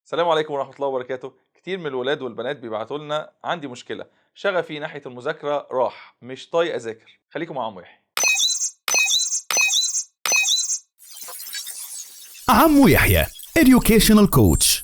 السلام عليكم ورحمة الله وبركاته. كتير من الولاد والبنات بيبعتوا لنا عندي مشكلة، شغفي ناحية المذاكرة راح، مش طايق أذاكر. خليكم مع عمو يحيى. عمو يحيى Educational Coach.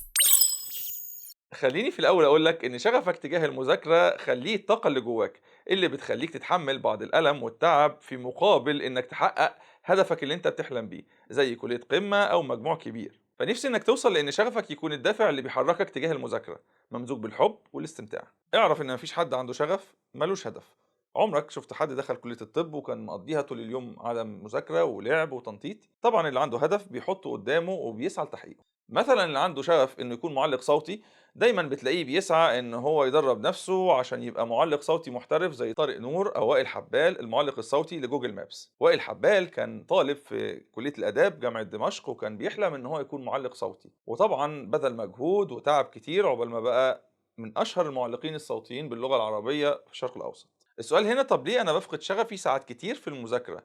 خليني في الأول أقول لك إن شغفك تجاه المذاكرة خليه الطاقة اللي جواك، اللي بتخليك تتحمل بعض الألم والتعب في مقابل إنك تحقق هدفك اللي أنت بتحلم بيه، زي كلية قمة أو مجموع كبير. فنفسي إنك توصل لإن شغفك يكون الدافع اللي بيحركك تجاه المذاكرة، ممزوج بالحب والاستمتاع. اعرف إن مفيش حد عنده شغف ملوش هدف. عمرك شفت حد دخل كلية الطب وكان مقضيها طول اليوم عدم مذاكرة ولعب وتنطيط؟ طبعا اللي عنده هدف بيحطه قدامه وبيسعى لتحقيقه. مثلا اللي عنده شغف انه يكون معلق صوتي، دايما بتلاقيه بيسعى ان هو يدرب نفسه عشان يبقى معلق صوتي محترف زي طارق نور او وائل حبال المعلق الصوتي لجوجل مابس. وائل حبال كان طالب في كلية الاداب جامعة دمشق وكان بيحلم ان هو يكون معلق صوتي، وطبعا بذل مجهود وتعب كتير عقبال ما بقى من اشهر المعلقين الصوتيين باللغة العربية في الشرق الاوسط. السؤال هنا، طب ليه انا بفقد شغفي ساعات كتير في المذاكرة؟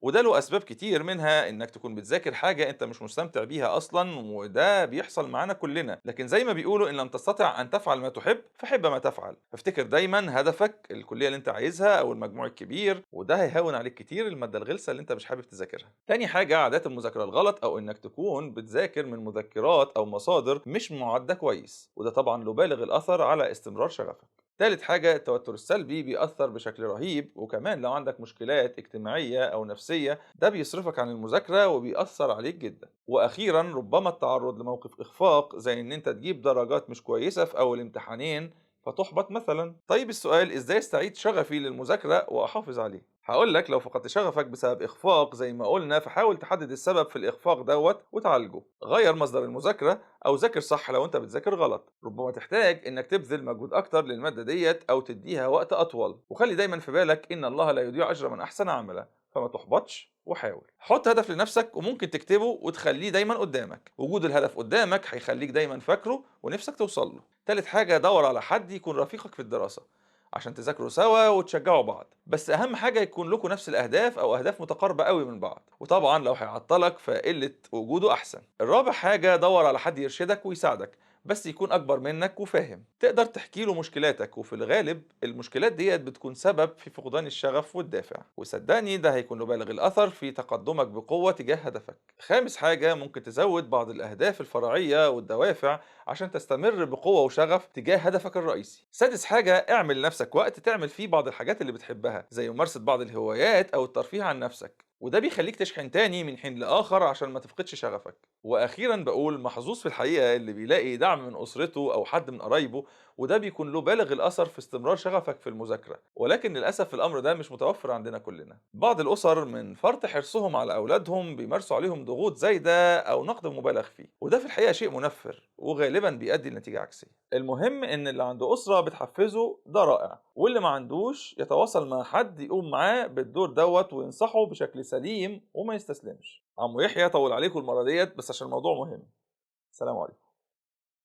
وده له اسباب كتير، منها انك تكون بتذاكر حاجه انت مش مستمتع بيها اصلا، وده بيحصل معانا كلنا. لكن زي ما بيقولوا ان لم تستطع ان تفعل ما تحب فحب ما تفعل. فافتكر دايما هدفك الكليه اللي انت عايزها او المجموع الكبير، وده هيهون عليك كتير الماده الغلسه اللي انت مش حابب تذاكرها. تاني حاجه، عادات المذاكره الغلط، او انك تكون بتذاكر من مذكرات او مصادر مش معده كويس، وده طبعا له بالغ الاثر على استمرار شغفك. تالت حاجة، التوتر السلبي بيأثر بشكل رهيب، وكمان لو عندك مشكلات اجتماعية أو نفسية ده بيصرفك عن المذاكرة وبيأثر عليك جدا. وأخيرا، ربما التعرض لموقف إخفاق زي إن أنت تجيب درجات مش كويسة في أول امتحانين فتحبط مثلا. طيب السؤال، إزاي استعيد شغفي للمذاكرة وأحافظ عليه؟ هقول لك، لو فقدت شغفك بسبب إخفاق زي ما قلنا فحاول تحدد السبب في الإخفاق دوت وتعالجه. غير مصدر المذاكرة أو ذاكر صح لو أنت بتذاكر غلط. ربما تحتاج إنك تبذل مجهود أكتر للمادة ديت أو تديها وقت أطول. وخلي دايما في بالك إن الله لا يضيع أجر من أحسن عملا، فما تحبطش وحاول. حط هدف لنفسك وممكن تكتبه وتخليه دايما قدامك. وجود الهدف قدامك هيخليك دايما فاكره ونفسك توصل له. تالت حاجة، دور على حد يكون رفيقك في الدراسة عشان تذاكروا سوا وتشجعوا بعض، بس اهم حاجه يكون لكم نفس الاهداف او اهداف متقاربه قوي من بعض. وطبعا لو هيعطلك فقله وجوده احسن. الرابع حاجه، دور على حد يرشدك ويساعدك، بس يكون اكبر منك وفاهم تقدر تحكي له مشكلاتك، وفي الغالب المشكلات ديت بتكون سبب في فقدان الشغف والدافع، وصدقني ده هيكون له بالغ الاثر في تقدمك بقوه تجاه هدفك. خامس حاجه، ممكن تزود بعض الاهداف الفرعيه والدوافع عشان تستمر بقوة وشغف تجاه هدفك الرئيسي. سادس حاجة، اعمل لنفسك وقت تعمل فيه بعض الحاجات اللي بتحبها زي ممارسة بعض الهوايات أو الترفيه عن نفسك، وده بيخليك تشحن تاني من حين لآخر عشان ما تفقدش شغفك. وأخيرا بقول، محظوظ في الحقيقة اللي بيلاقي دعم من أسرته أو حد من قرايبه، وده بيكون له بالغ الأثر في استمرار شغفك في المذاكرة. ولكن للأسف الأمر ده مش متوفر عندنا كلنا. بعض الأسر من فرط حرصهم على أولادهم بيمارسوا عليهم ضغوط زايدة أو نقد مبالغ فيه، وده في الحقيقة شيء منفر وغالبا بيؤدي لنتيجة عكسية. المهم إن اللي عنده أسرة بتحفزه ده رائع، واللي ما عندوش يتواصل مع حد يقوم معاه بالدور دوت وينصحه بشكل سليم وما يستسلمش. عمو يحيى طول عليكم المرة ديت بس عشان الموضوع مهم. سلام عليكم.